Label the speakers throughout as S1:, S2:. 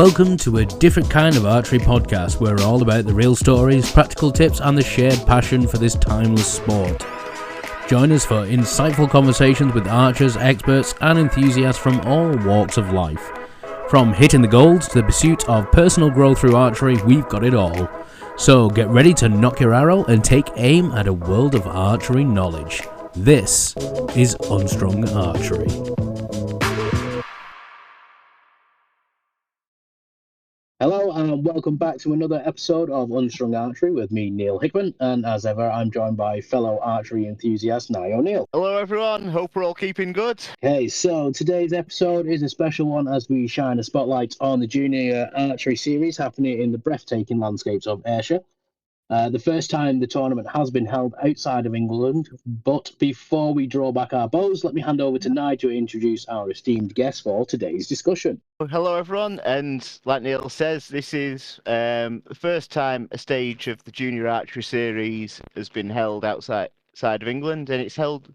S1: Welcome to a different kind of archery podcast where we're all about the real stories, practical tips and the shared passion for this timeless sport. Join us for insightful conversations with archers, experts and enthusiasts from all walks of life. From hitting the golds to the pursuit of personal growth through archery, we've got it all. So get ready to knock your arrow and take aim at a world of archery knowledge. This is Unstrung Archery. Hello and welcome back to another episode of Unstrung Archery with me, Neil Hickman, and as ever I'm joined by fellow archery enthusiast Nye O'Neill.
S2: Hello everyone, hope we're all keeping good.
S1: Okay, so today's episode is a special one as we shine a spotlight on the Junior Archery Series happening in the breathtaking landscapes of Ayrshire. The first time the tournament has been held outside of England, but before we draw back our bows, let me hand over to Nye to introduce our esteemed guest for today's discussion.
S2: Hello everyone, and like Neil says, this is the first time a stage of the Junior Archery Series has been held outside of England, and it's held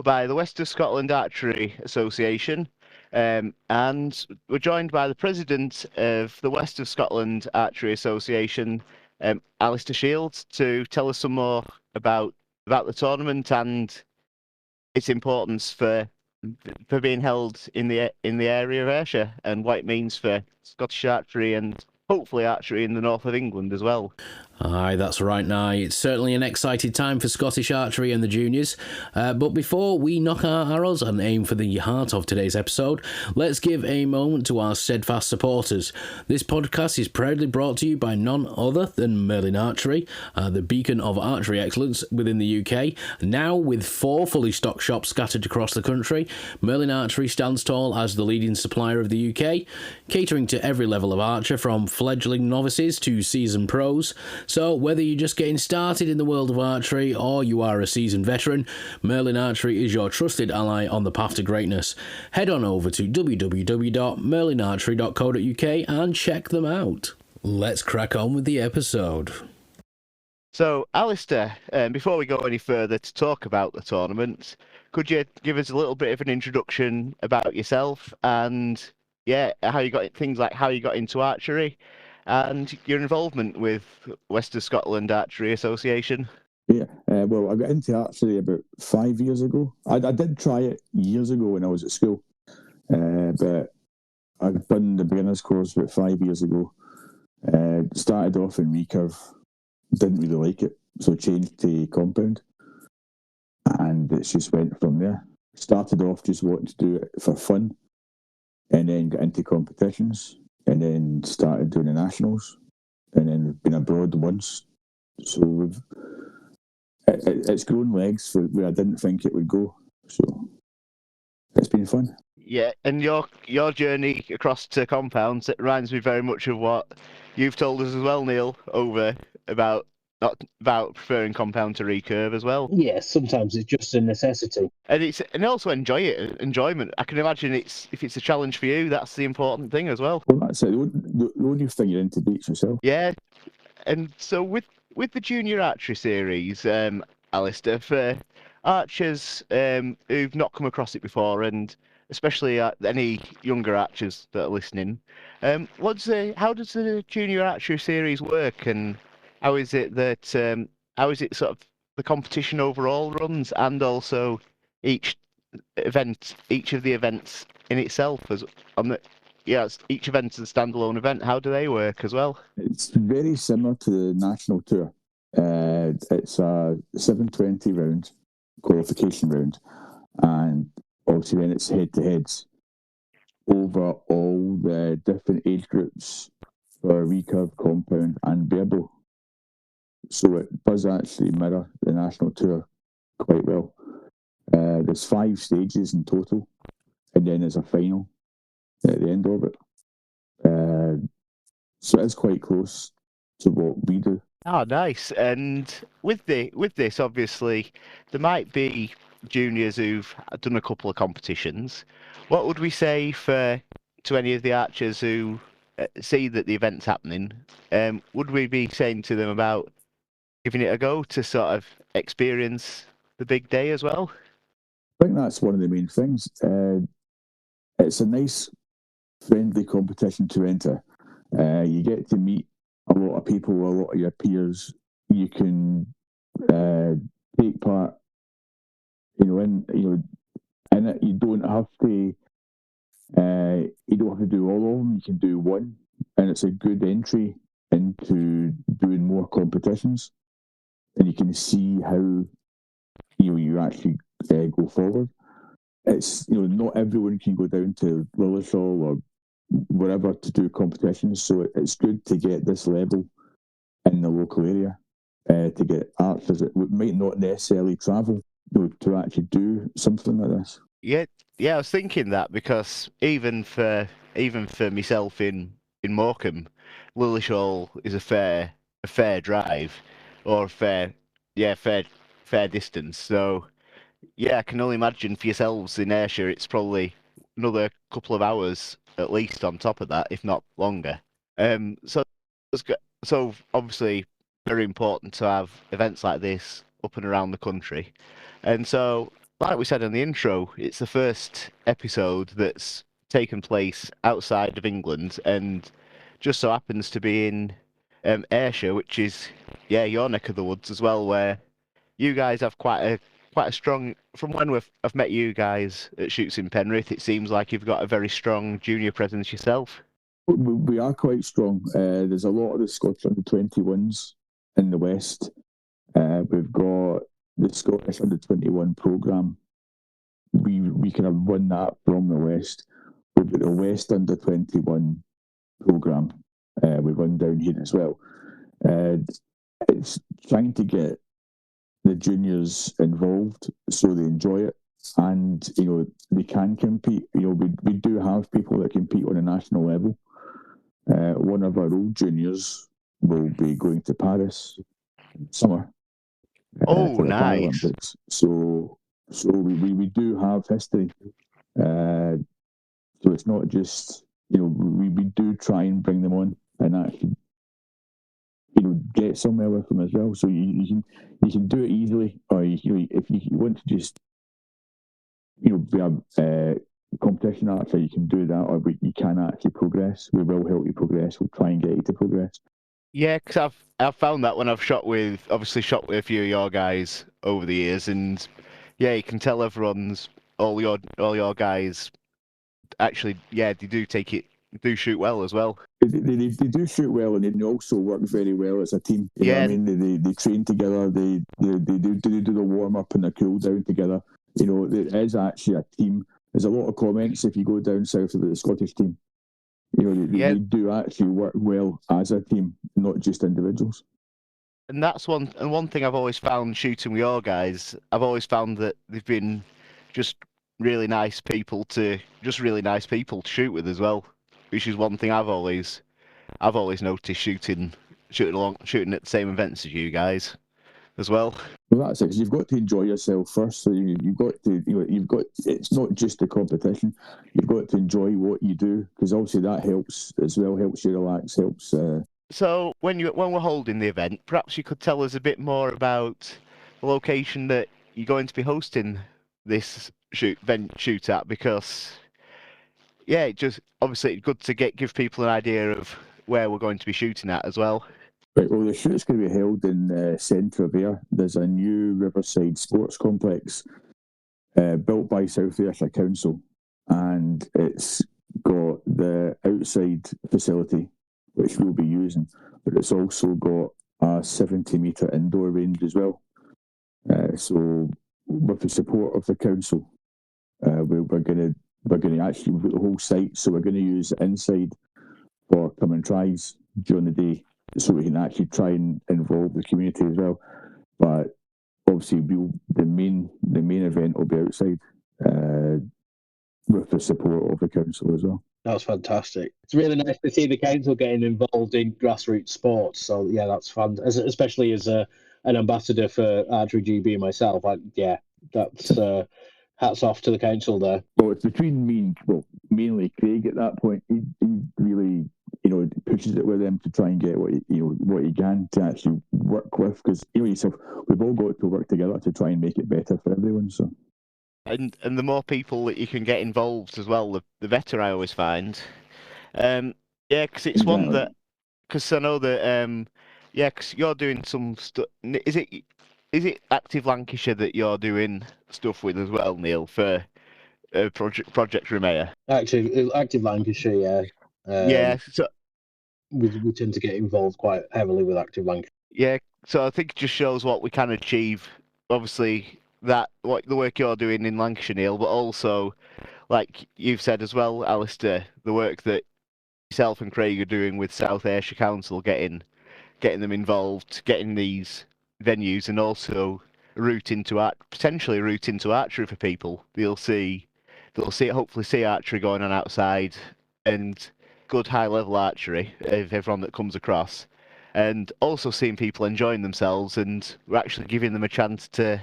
S2: by the West of Scotland Archery Association, and we're joined by the president of the West of Scotland Archery Association, Alastair Shields, to tell us some more about the tournament and its importance for being held in the area of Ayrshire and what it means for Scottish archery and hopefully archery in the north of England as well.
S1: Aye, that's right, Nye. It's certainly an exciting time for Scottish archery and the juniors. But before we knock our arrows and aim for the heart of today's episode, let's give a moment to our steadfast supporters. This podcast is proudly brought to you by none other than Merlin Archery, the beacon of archery excellence within the UK. Now with 4 fully stocked shops scattered across the country, Merlin Archery stands tall as the leading supplier of the UK, catering to every level of archer from fledgling novices to seasoned pros. So whether you're just getting started in the world of archery or you are a seasoned veteran, Merlin Archery is your trusted ally on the path to greatness. Head on over to www.merlinarchery.co.uk and check them out. Let's crack on with the episode.
S2: So, Alastair, before we go any further to talk about the tournament, could you give us a little bit of an introduction about yourself and how you got into archery and your involvement with West of Scotland Archery Association?
S3: Well, I got into archery about 5 years ago. I did try it years ago when I was at school, but I've done the beginner's course about 5 years ago. Started off in recurve, didn't really like it, so changed to compound, and it just went from there. Started off just wanting to do it for fun, and then got into competitions, and then started doing the nationals, and then been abroad once. So it's grown legs for where I didn't think it would go. So it's been fun.
S2: Yeah, and your journey across to compounds, it reminds me very much of what you've told us as well, Neil, about preferring compound to recurve as well.
S1: Yes, sometimes it's just a necessity.
S2: And also enjoyment. I can imagine if it's a challenge for you, that's the important thing as well.
S3: Well, that's it. The only thing you're into beats yourself.
S2: Yeah, and so with the Junior Archery Series, Alastair, for archers who've not come across it before, and especially any younger archers that are listening, how does the Junior Archery Series work, and how is it sort of the competition overall runs, and also each of the events in itself each event is a standalone event. How do they work as well?
S3: It's very similar to the national tour. It's a 720 round qualification round, and obviously then it's head-to-heads over all the different age groups for recurve, compound and barebow. So it does actually mirror the national tour quite well. There's 5 stages in total, and then there's a final at the end of it. So it's quite close to what we do.
S2: Oh, nice. And with this, obviously, there might be juniors who've done a couple of competitions. What would we say to any of the archers who see that the event's happening? Would we be saying to them about giving it a go to sort of experience the big day as well?
S3: I think that's one of the main things. It's a nice, friendly competition to enter. You get to meet a lot of people, a lot of your peers. You can take part, in it. You don't have to. You don't have to do all of them. You can do one, and it's a good entry into doing more competitions. And you can see how you actually go forward. It's not everyone can go down to Lillishall or wherever to do competitions, so it's good to get this level in the local area to get archers that might not necessarily travel to actually do something like this.
S2: Yeah, yeah, I was thinking that because even for myself in Morecambe, Lillishall is a fair drive, or a fair distance. So yeah, I can only imagine for yourselves in Ayrshire, it's probably another couple of hours at least on top of that, if not longer. So so obviously very important to have events like this up and around the country, and so like we said in the intro, it's the first episode that's taken place outside of England, and just so happens to be in Ayrshire, which is your neck of the woods as well, where you guys have quite a strong. From when I've met you guys at Shoots in Penrith, it seems like you've got a very strong junior presence yourself.
S3: We are quite strong. There's a lot of the Scottish under-21s in the West. We've got the Scottish under-21 programme. We kind of run that from the West. We've got the West under-21 programme. We run down here as well. It's trying to get the juniors involved so they enjoy it, and they can compete. We do have people that compete on a national level. One of our old juniors will be going to Paris in summer for the
S2: Nice.
S3: Paralympics. So we do have history. So it's not just we do try and bring them on and actually get somewhere with them as well. So you can do it easily, or if you want to just be a competition archer, you can do that, or you can actually progress. We will help you progress. We'll try and get you to progress.
S2: Yeah, because I've found that when I've shot with a few of your guys over the years, and yeah, you can tell all your guys actually they do shoot well as well.
S3: They do shoot well, and they also work very well as a team. You know what I mean? They train together. They do the warm up and the cool down together. It is actually a team. There's a lot of comments if you go down south of the Scottish team. They do actually work well as a team, not just individuals.
S2: And that's one thing I've always found shooting with your guys. I've always found that they've been just really nice people to shoot with as well, which is one thing I've always noticed shooting at the same events as you guys as well.
S3: Well, that's it. Because you've got to enjoy yourself first. So you've got to, it's not just the competition. You've got to enjoy what you do, because obviously that helps as well. Helps you relax. Helps.
S2: So when we're holding the event, perhaps you could tell us a bit more about the location that you're going to be hosting this shoot at, because it just obviously it's good to give people an idea of where we're going to be shooting at as well.
S3: Right, well, the shoot's going to be held in the centre of Ayr. There's a new Riverside Sports Complex built by South Ayrshire Council, and it's got the outside facility, which we'll be using, but it's also got a 70-metre indoor range as well. So with the support of the council, we're going to actually put the whole site, so we're going to use the inside for come and tries during the day, so we can actually try and involve the community as well. But obviously, the main event will be outside with the support of the council as well.
S4: That's fantastic. It's really nice to see the council getting involved in grassroots sports. So yeah, that's fun, especially as an ambassador for Archery GB myself. That's hats off to the council there.
S3: Well, it's between me and mainly Craig at that point. He really pushes it with them to try and get what he can to actually work with, because yourself, we've all got to work together to try and make it better for everyone. So.
S2: And the more people that you can get involved as well, the better, I always find. Yeah, because it's one
S3: Exactly.
S2: that, because I know that, yeah, because you're doing some stuff. Is it Active Lancashire that you're doing stuff with as well, Neil, for Project Remea?
S4: Actually, Active Lancashire, yeah.
S2: Yeah, so
S4: We tend to get involved quite heavily with Active Lancashire.
S2: yeah, so I think it just shows what we can achieve. Obviously, that what the work you're doing in Lancashire, Neil, but also, like you've said as well, Alistair, the work that yourself and Craig are doing with South Ayrshire Council, getting them involved, getting these venues, and also potentially a route into archery for people. They'll see hopefully see archery going on outside, and good high level archery of everyone that comes across, and also seeing people enjoying themselves, and we're actually giving them a chance to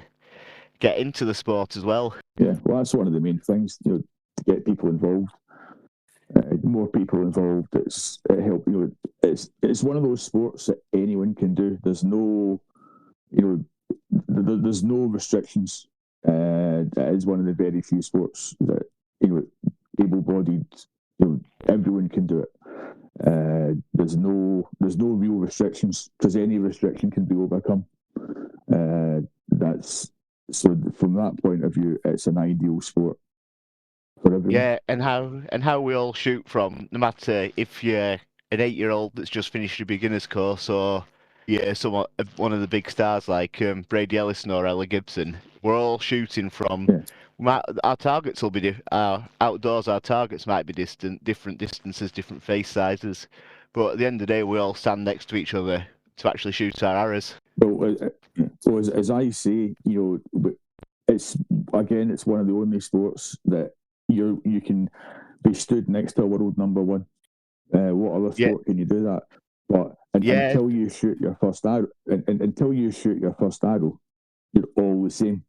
S2: get into the sport as well.
S3: Yeah, well, that's one of the main things, to get people involved. More people involved, it help. It's one of those sports that anyone can do. There's no, there's no restrictions. It is one of the very few sports that able-bodied, everyone can do it. There's no real restrictions, because any restriction can be overcome. That's so from that point of view, it's an ideal sport for everyone.
S2: Yeah, and how we all shoot from, no matter if you're an 8-year-old that's just finished a beginner's course, or you're one of the big stars like Brady Ellison or Ella Gibson. We're all shooting from.
S3: Yeah.
S2: Our targets will be outdoors. Our targets might be different distances, different face sizes, but at the end of the day, we all stand next to each other to actually shoot our arrows.
S3: Well, as I say, it's one of the only sports that you can be stood next to a world number one. What other sport can you do that? But until you shoot your first arrow, you're all the same.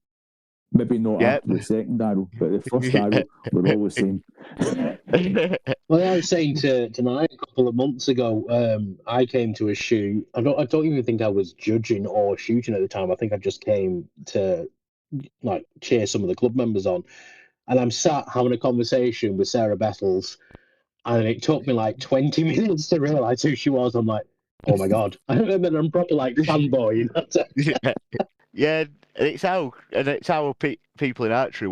S3: Maybe not after the second arrow, but the first arrow, we're all the same.
S4: Well, I was saying to tonight a couple of months ago, I came to a shoot. I don't even think I was judging or shooting at the time. I think I just came to cheer some of the club members on. And I'm sat having a conversation with Sarah Bettles, and it took me 20 minutes to realise who she was. I'm like, oh my god! And then I'm proper fanboy.
S2: Yeah, and it's how people in archery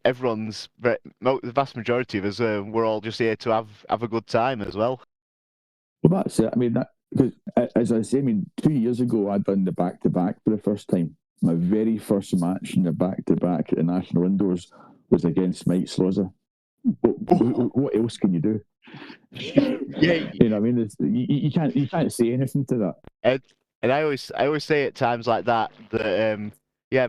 S2: everyone's the vast majority of us we're all just here to have a good time as well.
S3: Well, that's it. I mean, because as I say, 2 years ago I'd done the back-to-back for the first time. My very first match in the back-to-back at the National Indoors was against Mike Slaughter. What else can you do?
S2: Yeah,
S3: you can't say anything to that.
S2: And I always say at times like that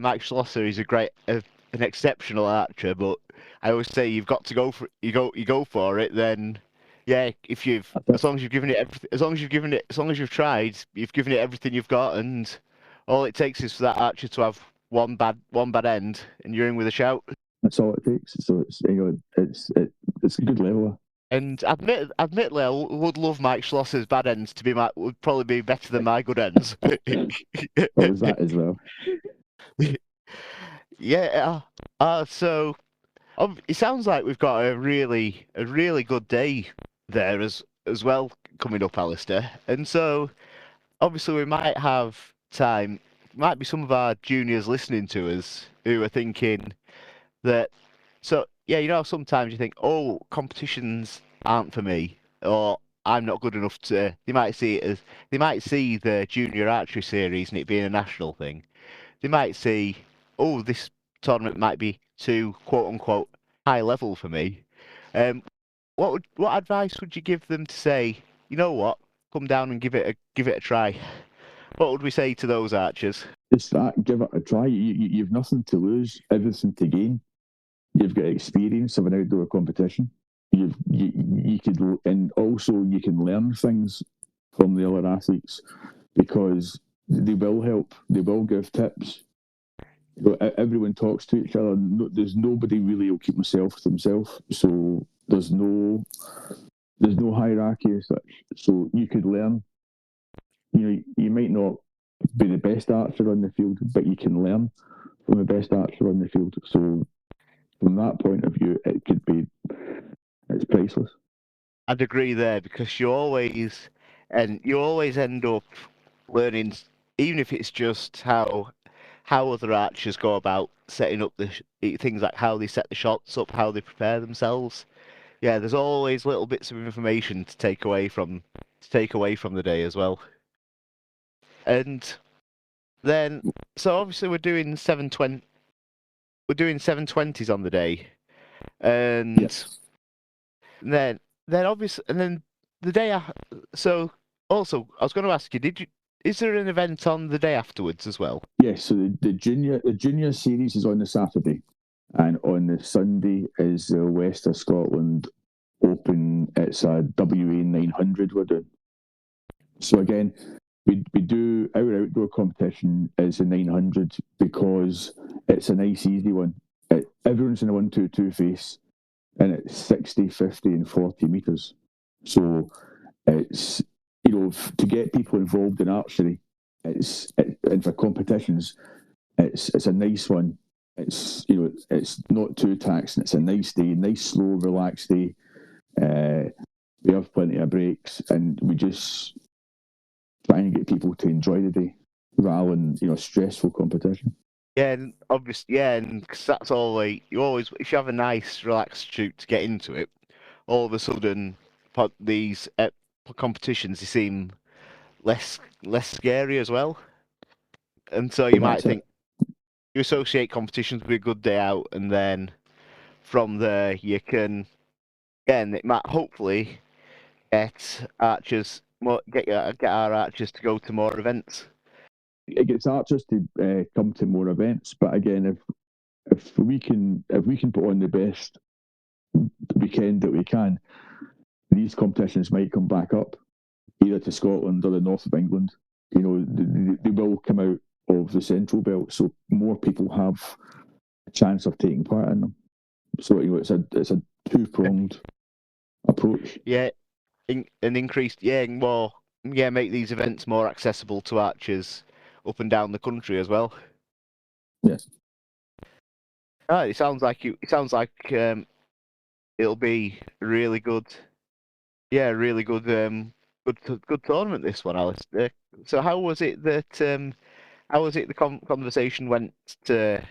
S2: Mike Schlosser is an exceptional archer, but I always say you've got to go for it. Then as long as you've given it everything, as long as you've tried, you've given it everything you've got, and all it takes is for that archer to have one bad end, and you're in with a shout.
S3: That's all it takes. So it's a good level.
S2: And admittedly, I would love Mike Schlosser's bad ends would probably be better than my good ends.
S3: Well, there's that as well.
S2: Yeah. So it sounds like we've got a really good day there as well coming up, Alistair. And so obviously we might have time. Might be some of our juniors listening to us who are thinking that. So yeah, sometimes you think, oh, competitions aren't for me, or I'm not good enough to. They might see the Junior Archery Series and it being a national thing. They might see, oh, this tournament might be too quote unquote high level for me. What advice would you give them to say, you know what, come down and give it a try? What would we say to those archers?
S3: Just that, give it a try. You've nothing to lose, everything to gain. You've got experience of an outdoor competition. You could, and also you can learn things from the other athletes, because they will help. They will give tips. Everyone talks to each other. There's nobody really will keep himself to himself. So there's no hierarchy as such. So you could learn. You might not be the best archer on the field, but you can learn from the best archer on the field. So from that point of view, it's priceless.
S2: I'd agree there, because you always end up learning, even if it's just how other archers go about setting up things, like how they set the shots up, how they prepare themselves. Yeah, there's always little bits of information to take away from the day as well. And then, so obviously we're doing 720s on the day, and
S3: Yes.
S2: then obviously, and then the day after. So also, I was going to ask you, is there an event on the day afterwards as well?
S3: Yes, so the junior series is on the Saturday, and on the Sunday is the West of Scotland Open. It's a WA 900 we're doing. So again, we do our outdoor competition is a 900 because it's a nice easy one. Everyone's in a 1-2-2 face, and it's 60, 50, and 40 meters. So it's, to get people involved in archery, and for competitions, it's a nice one. It's it's not too taxing. It's a nice day, nice slow, relaxed day. We have plenty of breaks, and we just try and get people to enjoy the day rather than stressful competition.
S2: Yeah, and obviously, yeah, and 'cause that's all, like, if you have a nice, relaxed shoot to get into it, all of a sudden, these competitions, they seem less scary as well. And so you might think, you associate competitions with a good day out, and then from there you can, again, it might hopefully get our archers to go to more events.
S3: It gets archers to come to more events, but again, if we can put on the best weekend that we can, these competitions might come back up, either to Scotland or the north of England. They will come out of the central belt, so more people have a chance of taking part in them. So it's a two-pronged approach.
S2: Yeah, an increased, make these events more accessible to archers up and down the country as well.
S3: Yes.
S2: It sounds like it'll be really good. Yeah, really good. Good tournament, this one, Alistair. So how was it that the conversation went to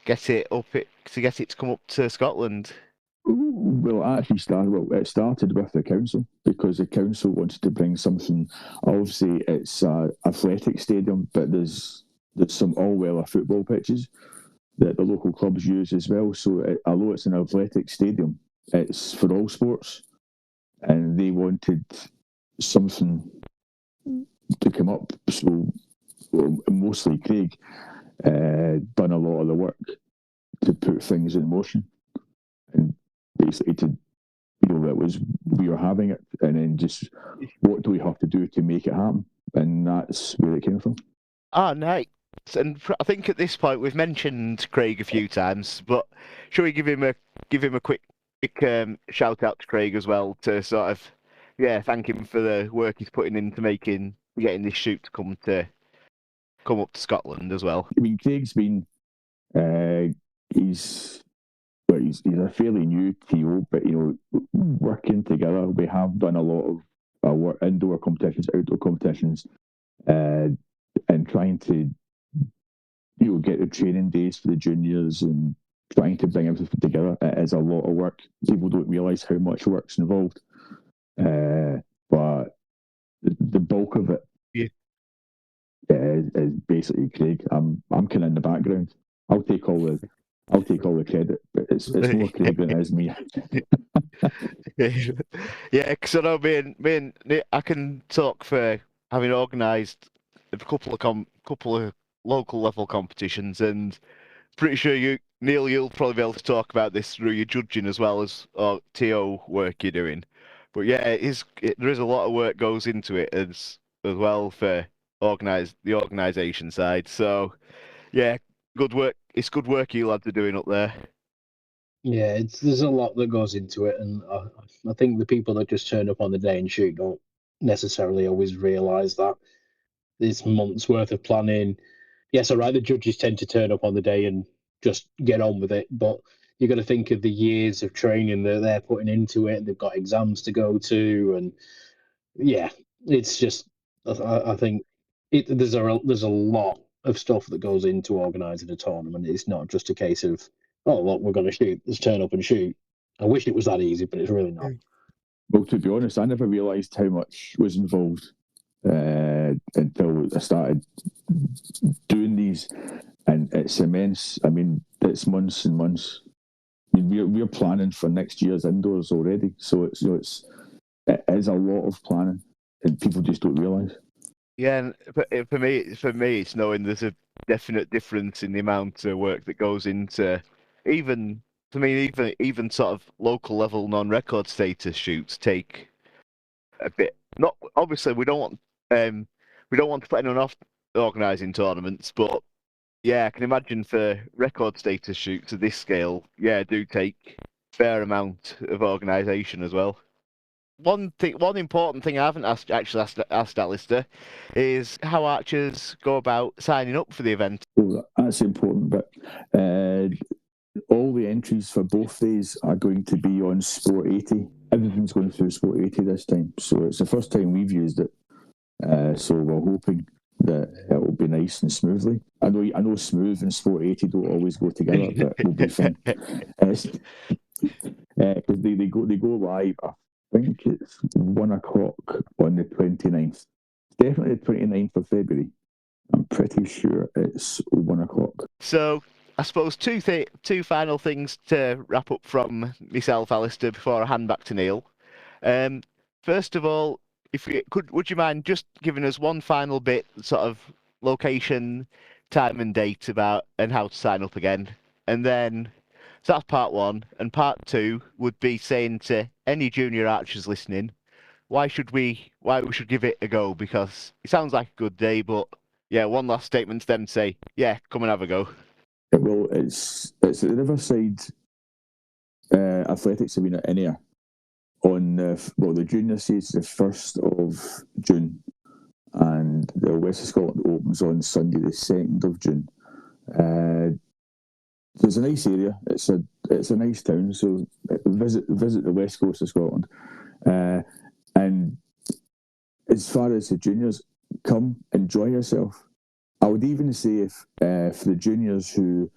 S2: get it to come up to Scotland?
S3: Well, it started with the council, because the council wanted to bring something. Obviously, it's an athletic stadium, but there's some all-weather football pitches that the local clubs use as well. So although it's an athletic stadium, it's for all sports, and they wanted something to come up. So mostly Craig done a lot of the work to put things in motion, and basically we were having it, and then just what do we have to do to make it happen, and that's where it came from.
S2: Nice. And I think at this point we've mentioned Craig a few times, but shall we give him a quick shout out to Craig as well, to sort of thank him for the work he's putting into getting this shoot to come up to Scotland as well.
S3: I mean, Craig's been he's a fairly new TO, but working together, we have done a lot of our indoor competitions, outdoor competitions, and trying to get the training days for the juniors and trying to bring everything together. It is a lot of work. People don't realise how much work's involved, but the bulk of it is basically Craig. I'm kind of in the background. I'll take all the credit, but it's more Craig than it is me.
S2: Yeah, because I know me and Nick, I can talk for having organised a couple of local level competitions, and pretty sure Neil, you'll probably be able to talk about this through your judging as well as TO work you're doing. But yeah, there is a lot of work goes into it as well for the organisation side. So yeah, good work. It's good work you lads are doing up there.
S4: Yeah, there's a lot that goes into it, and I think the people that just turn up on the day and shoot don't necessarily always realise that there's months worth of planning. Yes, all right, the judges tend to turn up on the day and just get on with it, but you got to think of the years of training that they're putting into it. They've got exams to go to, and yeah, it's just I think there's a lot of stuff that goes into organising a tournament. It's not just a case of, oh, look, we're going to shoot. Let's turn up and shoot. I wish it was that easy, but it's really not.
S3: Well, to be honest, I never realised how much was involved until I started doing these, and it's immense. I mean, it's months and months. I mean, we're planning for next year's indoors already, so it is a lot of planning, and people just don't realise.
S2: Yeah, and for me, it's knowing there's a definite difference in the amount of work that goes into even sort of local level non-record status shoots take a bit. Not obviously we don't want to put anyone off organising tournaments, but yeah, I can imagine for record status shoots of this scale, yeah, do take a fair amount of organisation as well. One important thing I haven't asked Alastair is how archers go about signing up for the event.
S3: Well, that's important, but all the entries for both days are going to be on Sport 80. Everything's going through Sport 80 this time, so it's the first time we've used it. So we're hoping that it will be nice and smoothly. I know smooth and Sport 80 don't always go together, but we'll be fine. Because they go live. I think it's 1 o'clock on the 29th. Definitely the 29th of February. I'm pretty sure it's 1 o'clock.
S2: So I suppose two final things to wrap up from myself, Alastair, before I hand back to Neil. First of all, would you mind just giving us one final bit, sort of location, time and date about and how to sign up again, and then so that's part one, and part two would be saying to any junior archers listening, why we should give it a go, because it sounds like a good day, but yeah, one last statement to them to say, yeah, come and have a go.
S3: Well, it's at the Riverside Athletics Arena in Ayr on the Junior Series is the 1st of June, and the West of Scotland opens on Sunday the 2nd of June. It's a nice area. It's a nice town. So visit the west coast of Scotland, and as far as the juniors, come enjoy yourself. I would even say if for the juniors who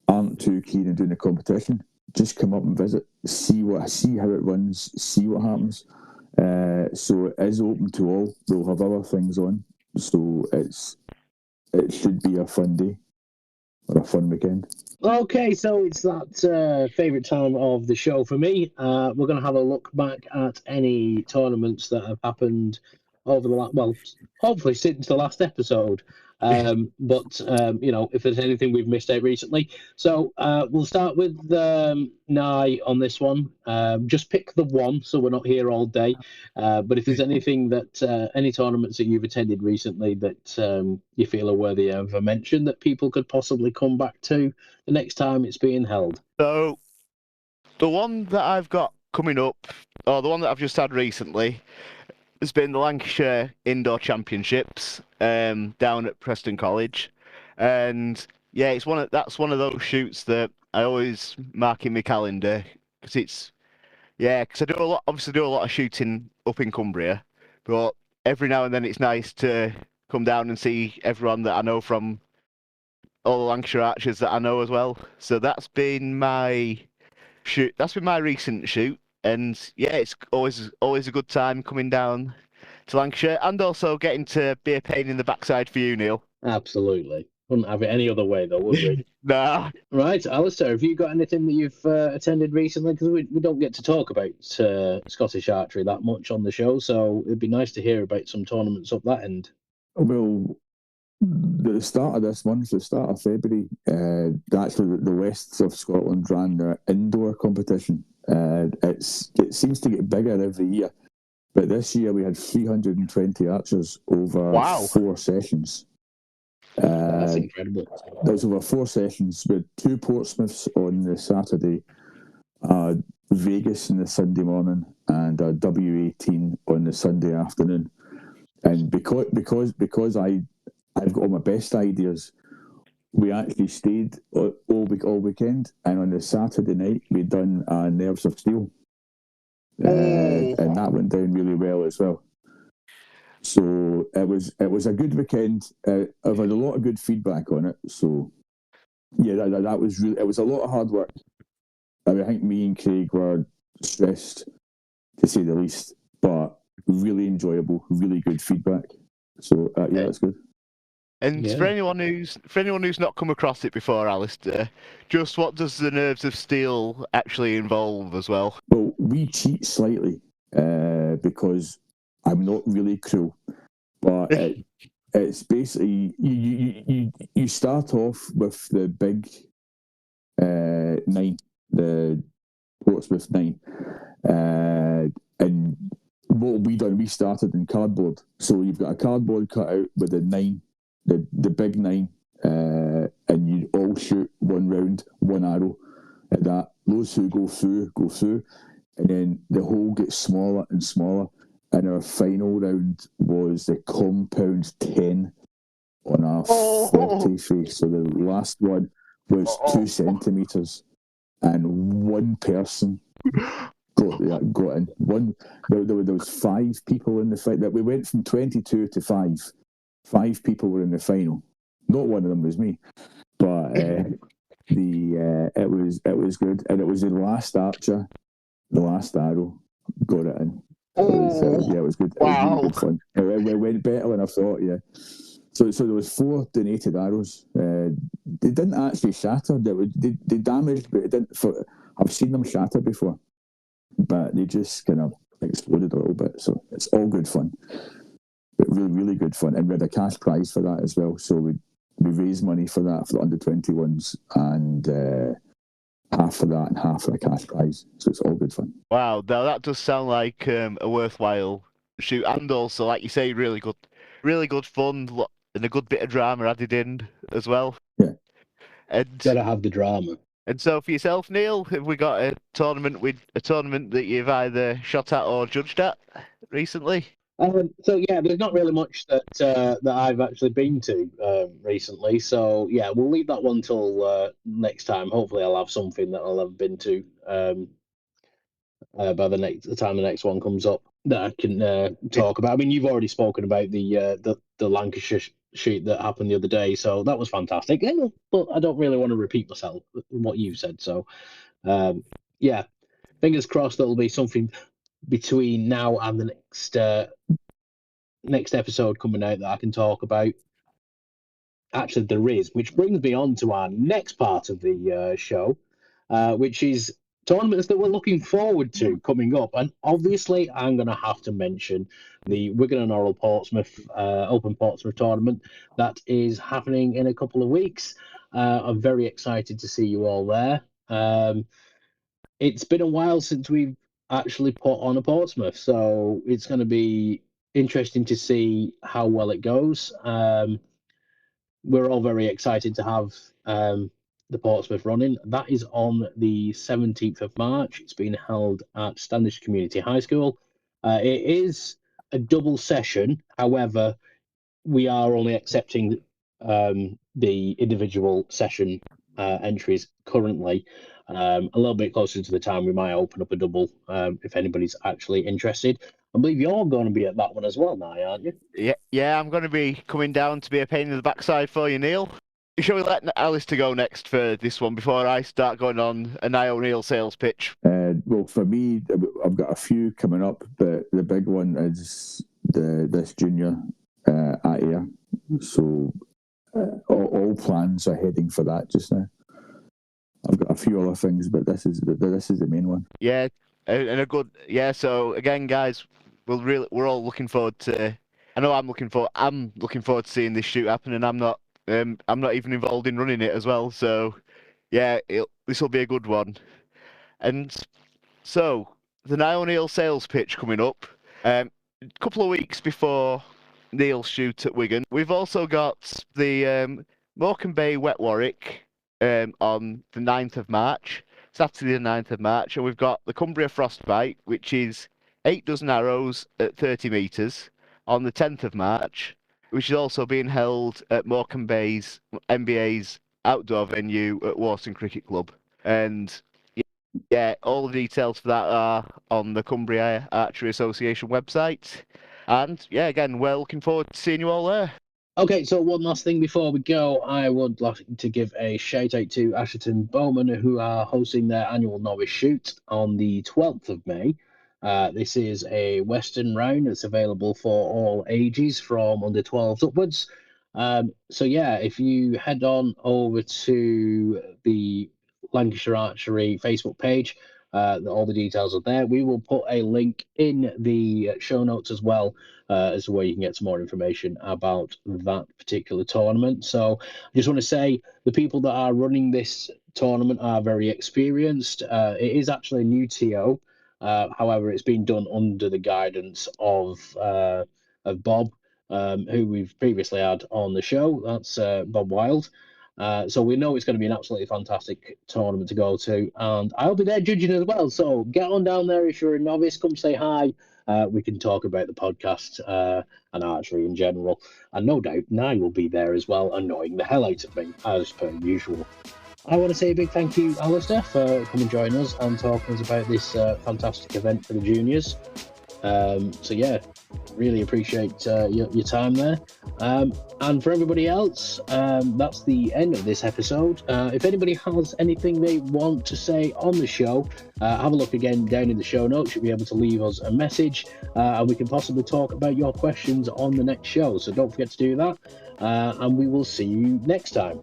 S3: aren't too keen on doing the competition, just come up and visit, see how it runs, see what happens. So it is open to all. We'll have other things on, so it should be a fun day or a fun weekend.
S4: Okay, so it's that favourite time of the show for me. We're going to have a look back at any tournaments that have happened over hopefully since the last episode. But if there's anything we've missed out recently. So we'll start with Nye on this one. Just pick the one, so we're not here all day. But if there's anything any tournaments that you've attended recently that you feel are worthy of a mention that people could possibly come back to the next time it's being held.
S2: So the one that I've got coming up, or the one that I've just had recently, has been the Lancashire Indoor Championships down at Preston College, and yeah, that's one of those shoots that I always mark in my calendar because I do a lot of shooting up in Cumbria, but every now and then it's nice to come down and see everyone that I know from all the Lancashire archers that I know as well. So that's been my shoot. That's been my recent shoot. And yeah, it's always a good time coming down to Lancashire, and also getting to be a pain in the backside for you, Neil.
S4: Absolutely. Wouldn't have it any other way, though, would we?
S2: Nah.
S4: Right, Alastair, have you got anything that you've attended recently? Because we don't get to talk about Scottish archery that much on the show, so it'd be nice to hear about some tournaments up that end.
S3: Well, the start of this month, the start of February, actually the west of Scotland ran their indoor competition. It seems to get bigger every year, but this year we had 320 archers over 4 sessions.
S4: That's incredible.
S3: There was over 4 sessions with 2 Portsmouths on the Saturday, Vegas on the Sunday morning, and a W18 on the Sunday afternoon. And because I've got all my best ideas, we actually stayed all weekend, and on the Saturday night we'd done Nerves of Steel, and that went down really well as well. So it was a good weekend. I've had a lot of good feedback on it. So yeah, that was really, it was a lot of hard work. I think me and Craig were stressed, to say the least, but really enjoyable, really good feedback. So yeah, that's good.
S2: And for anyone who's not come across it before, Alastair, just what does the Nerves of Steel actually involve as well?
S3: Well, we cheat slightly because I'm not really cruel, but it's basically you start off with the big 9, the Portsmouth 9, and what we done, we started in cardboard. So you've got a cardboard cutout with the 9, the big 9, and you all shoot one round, one arrow at that. Those who go through, and then the hole gets smaller and smaller. And our final round was the compound 10 on our 40 face. So the last one was 2 centimetres, and one person got in. There was 5 people in the fight. That we went from 22 to 5. 5 people were in the final. Not one of them was me, but it was good, and it was the last archer, the last arrow got it in. It was good.
S2: Wow.
S3: It was really good fun. It went better than I thought. Yeah. So there was 4 donated arrows. They didn't actually shatter. They damaged, but it didn't. I've seen them shatter before, but they just kind of exploded a little bit. So it's all good fun, but really, really good fun. And we had a cash prize for that as well. So we raised money for that for the under-21s, and half for that and half for a cash prize. So it's all good fun.
S2: Wow, now that does sound like a worthwhile shoot, and also, like you say, really good fun, and a good bit of drama added in as well.
S3: Yeah,
S2: and
S4: Gotta have the drama.
S2: And so for yourself, Neil, have we got a tournament that you've either shot at or judged at recently?
S4: So yeah, there's not really much that I've actually been to recently. So yeah, we'll leave that one till next time. Hopefully, I'll have something that I'll have been to by the time the next one comes up that I can talk about. I mean, you've already spoken about the Lancashire shoot that happened the other day, so that was fantastic. But I don't really want to repeat myself what you said. So yeah, fingers crossed that'll be something between now and the next episode coming out that I can talk about. Actually, there is, which brings me on to our next part of the show, which is tournaments that we're looking forward to coming up. And obviously, I'm going to have to mention the Wigan and Orrell Portsmouth Open Portsmouth tournament that is happening in a couple of weeks. I'm very excited to see you all there. It's been a while since we've actually put on a Portsmouth, so it's going to be interesting to see how well it goes. We're all very excited to have the Portsmouth running. That is on the 17th of March. It's being held at Standish Community High School. It is a double session. However, we are only accepting the individual session entries currently. A little bit closer to the time, we might open up a double if anybody's actually interested. I believe you're going to be at that one as well now, aren't you?
S2: Yeah, I'm going to be coming down to be a pain in the backside for you, Neil. Shall we let Alistair go next for this one before I start going on a Niall Neil sales pitch?
S3: Well, for me, I've got a few coming up, but the big one is this junior at Ayr. So all plans are heading for that just now. I've got a few other things, but this is the main one.
S2: Yeah, and a good So again, guys, we're all looking forward to. I know I'm looking forward to seeing this shoot happen, and I'm not even involved in running it as well. So yeah, this will be a good one. And so the Niall Neil sales pitch coming up. A couple of weeks before Neil's shoot at Wigan, we've also got the Morecambe Bay Wet Warwick on the 9th of March, Saturday the 9th of March, and we've got the Cumbria Frostbite, which is 8 dozen arrows at 30 metres on the 10th of March, which is also being held at Morecambe Bay's NBA's outdoor venue at Warson Cricket Club. And yeah, all the details for that are on the Cumbria Archery Association website. And yeah, again, we're looking forward to seeing you all there.
S4: Okay, so one last thing before we go, I would like to give a shout out to Asherton Bowman, who are hosting their annual novice shoot on the 12th of May. This is a Western round that's available for all ages from under 12s upwards. So yeah, if you head on over to the Lancashire Archery Facebook page, all the details are there. We will put a link in the show notes as well, as to where you can get some more information about that particular tournament. So I just want to say the people that are running this tournament are very experienced. It is actually a new TO. However, it's been done under the guidance of Bob, who we've previously had on the show. That's Bob Wild. So we know it's going to be an absolutely fantastic tournament to go to, and I'll be there judging as well. So get on down there if you're a novice. Come say hi. We can talk about the podcast and archery in general. And no doubt, Nye will be there as well, annoying the hell out of me, as per usual. I want to say a big thank you, Alastair, for coming and joining us and talking to us about this fantastic event for the juniors. So yeah, really appreciate your time there. And for everybody else, that's the end of this episode. If anybody has anything they want to say on the show, have a look again down in the show notes. You'll be able to leave us a message, and we can possibly talk about your questions on the next show. So don't forget to do that, and we will see you next time.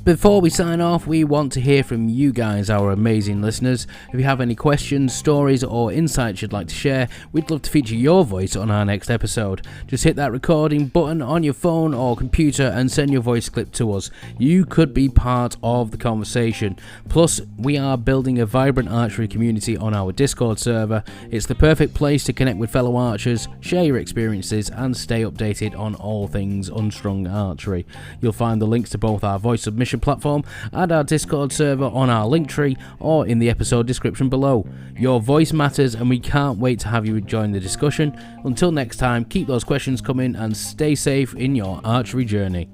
S1: Before we sign off, we want to hear from you guys, our amazing listeners. If you have any questions, stories, or insights you'd like to share, we'd love to feature your voice on our next episode. Just hit that recording button on your phone or computer and send your voice clip to us. You could be part of the conversation. Plus, we are building a vibrant archery community on our Discord server. It's the perfect place to connect with fellow archers, share your experiences, and stay updated on all things unstrung archery. You'll find the links to both our voice submission platform and our Discord server on our Linktree or in the episode description below. Your voice matters, and we can't wait to have you join the discussion. Until next time, keep those questions coming and stay safe in your archery journey.